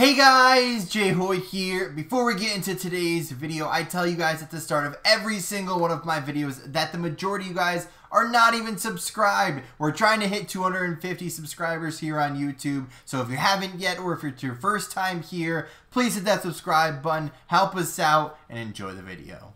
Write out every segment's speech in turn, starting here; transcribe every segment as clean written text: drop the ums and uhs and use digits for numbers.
Hey guys, Jay Hoy here. Before we get into today's video, I tell you guys at the start of every single one of my videos that the majority of you guys are not even subscribed. We're trying to hit 250 subscribers here on YouTube. So if you haven't yet, or if it's your first time here, please hit that subscribe button, help us out, and enjoy the video.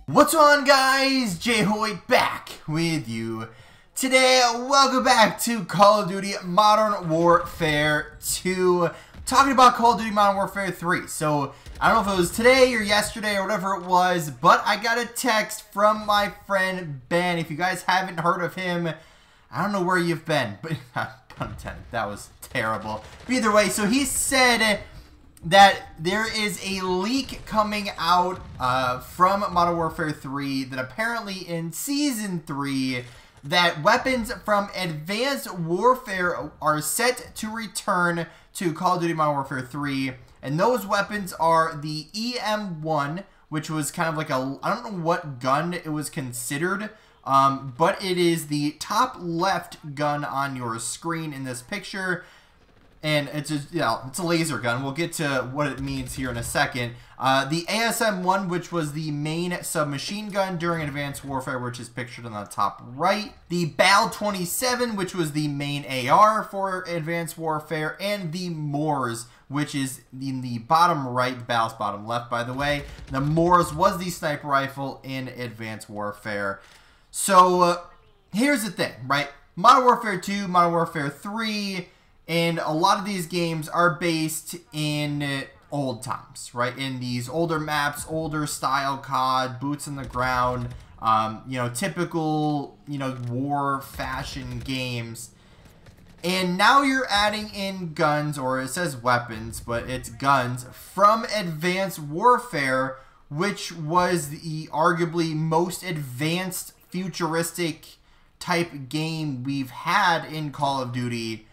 What's on, guys? Jay Hoy back with you. Today, welcome back to Call of Duty Modern Warfare 2. Talking about Call of Duty Modern Warfare 3. So, I don't know if it was today or yesterday or whatever it was, but I got a text from my friend Ben. If you guys haven't heard of him, I don't know where you've been, but pun intended, that was terrible. But either way, so he said that there is a leak coming out from Modern Warfare 3 that apparently in Season 3, that weapons from Advanced Warfare are set to return to Call of Duty Modern Warfare 3. And those weapons are the EM1, which was kind of like a, I don't know what gun it was considered, but it is the top left gun on your screen in this picture. And it's it's a laser gun. We'll get to what it means here in a second. The ASM-1, which was the main submachine gun during Advanced Warfare, which is pictured on the top right. The BAL-27, which was the main AR for Advanced Warfare. And the MORS, which is in the bottom right, BAL's bottom left, by the way. The MORS was the sniper rifle in Advanced Warfare. So, here's the thing, right? Modern Warfare 2, Modern Warfare 3... and a lot of these games are based in old times, right? In these older maps, older style COD, boots on the ground, typical, war fashion games. And now you're adding in guns, or it says weapons, but it's guns, from Advanced Warfare, which was the arguably most advanced futuristic type game we've had in Call of Duty.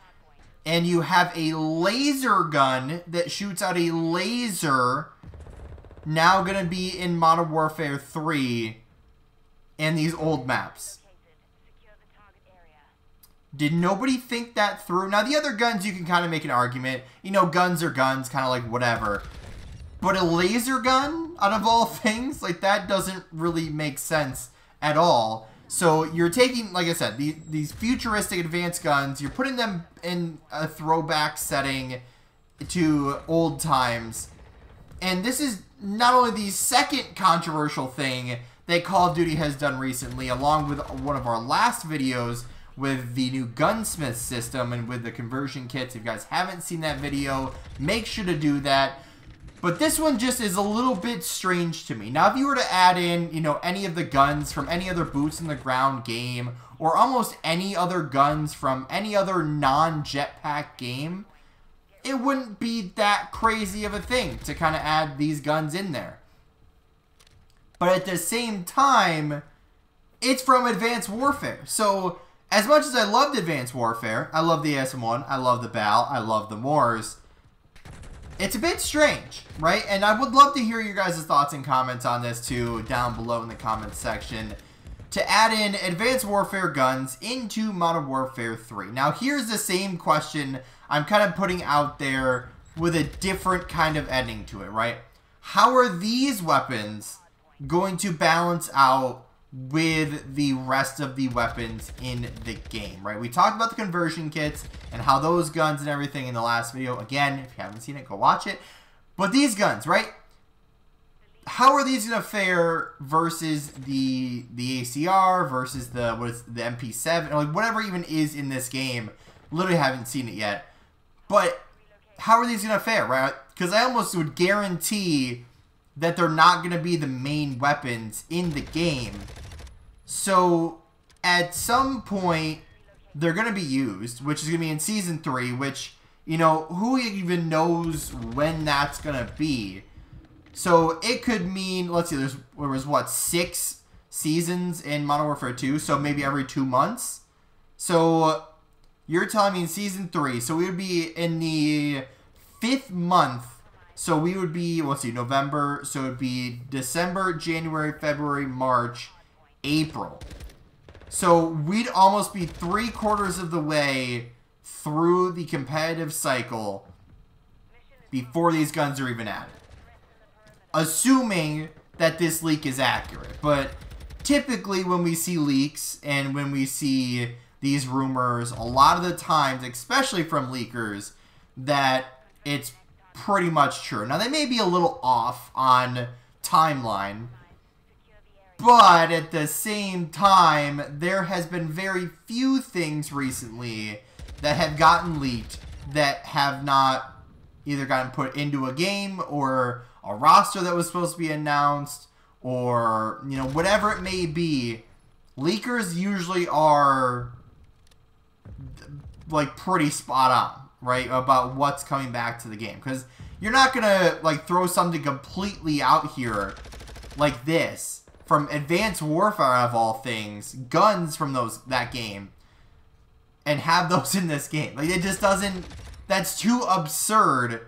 And you have a laser gun that shoots out a laser now going to be in Modern Warfare 3 and these old maps. Did nobody think that through? Now, the other guns, you can kind of make an argument. Guns are guns, kind of like whatever. But a laser gun, out of all things, like that doesn't really make sense at all. So you're taking, like I said, these futuristic advanced guns, you're putting them in a throwback setting to old times. And this is not only the second controversial thing that Call of Duty has done recently, along with one of our last videos with the new gunsmith system and with the conversion kits. If you guys haven't seen that video, make sure to do that. But this one just is a little bit strange to me. Now, if you were to add in, any of the guns from any other boots in the ground game, or almost any other guns from any other non-jetpack game, it wouldn't be that crazy of a thing to kind of add these guns in there. But at the same time, it's from Advanced Warfare. So, as much as I loved Advanced Warfare, I love the ASM-1, I love the BAL, I love the MORS, it's a bit strange, right? And I would love to hear your guys' thoughts and comments on this too, down below in the comments section, to add in Advanced Warfare guns into Modern Warfare 3. Now, here's the same question I'm kind of putting out there with a different kind of ending to it, right? How are these weapons going to balance out with the rest of the weapons in the game, right? We talked about the conversion kits and how those guns and everything in the last video. Again, if you haven't seen it, go watch it. But these guns, right? How are these going to fare versus the ACR versus the MP7, or like whatever even is in this game? Literally haven't seen it yet. But how are these going to fare, right? Because I almost would guarantee that they're not going to be the main weapons in the game. So, at some point, they're going to be used, which is going to be in Season 3, which, who even knows when that's going to be. So, it could mean, let's see, there was, what, 6 seasons in Modern Warfare 2, so maybe every 2 months? So, you're telling me in Season 3, so we would be in the 5th month. So we would be, let's see, November, so it would be December, January, February, March, April. So we'd almost be 3/4 of the way through the competitive cycle before these guns are even added. Assuming that this leak is accurate. But typically when we see leaks and when we see these rumors, a lot of the times, especially from leakers, that it's pretty much true. Now, they may be a little off on timeline, but at the same time, there has been very few things recently that have gotten leaked that have not either gotten put into a game or a roster that was supposed to be announced, or, you know, whatever it may be. Leakers usually are, like, pretty spot on, right, about what's coming back to the game. Because you're not going to, like, throw something completely out here like this from Advanced Warfare, of all things, guns from that game, and have those in this game. Like, it just doesn't, that's too absurd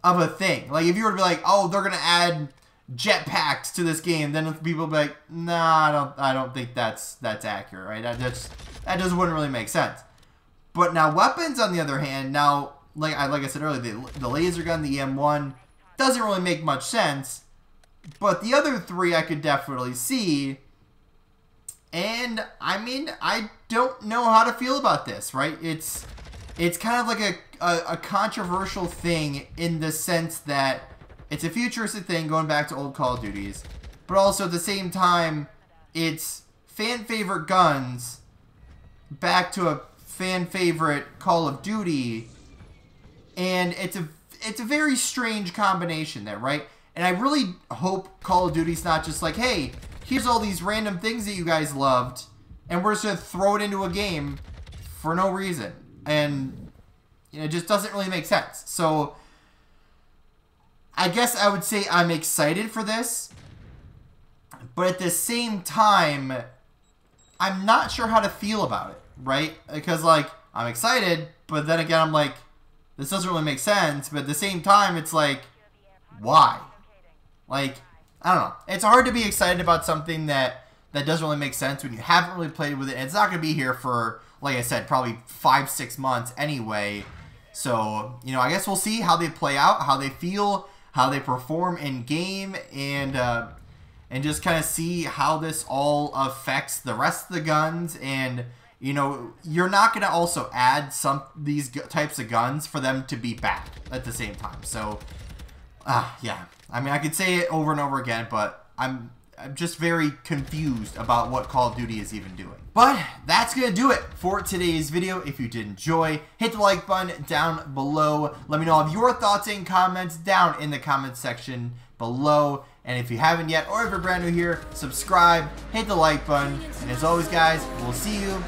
of a thing. Like, if you were to be like, oh, they're going to add jetpacks to this game, then people would be like, nah, I don't think that's accurate, right? That just wouldn't really make sense. But now weapons, on the other hand, now, like I said earlier, the laser gun, the EM1, doesn't really make much sense. But the other three I could definitely see. And, I mean, I don't know how to feel about this, right? It's kind of like a controversial thing in the sense that it's a futuristic thing going back to old Call of Duties. But also at the same time, it's fan favorite guns back to a fan favorite Call of Duty. And it's a very strange combination there, right? And I really hope Call of Duty's not just like, hey, here's all these random things that you guys loved, and we're just going to throw it into a game for no reason. And, you know, it just doesn't really make sense. So, I guess I would say I'm excited for this, but at the same time, I'm not sure how to feel about it, right? Because, like, I'm excited, but then again, I'm like, this doesn't really make sense. But at the same time, it's like, why? Like, I don't know. It's hard to be excited about something that doesn't really make sense when you haven't really played with it. And it's not going to be here for, like I said, probably 5-6 months anyway. So, you know, I guess we'll see how they play out, how they feel, how they perform in game, and just kind of see how this all affects the rest of the guns. And, you know, you're not going to also add these types of guns for them to be bad at the same time. So, yeah. I mean, I could say it over and over again, but I'm just very confused about what Call of Duty is even doing. But that's going to do it for today's video. If you did enjoy, hit the like button down below. Let me know of your thoughts and comments down in the comments section below. And if you haven't yet, or if you're brand new here, subscribe, hit the like button. And as always, guys, we'll see you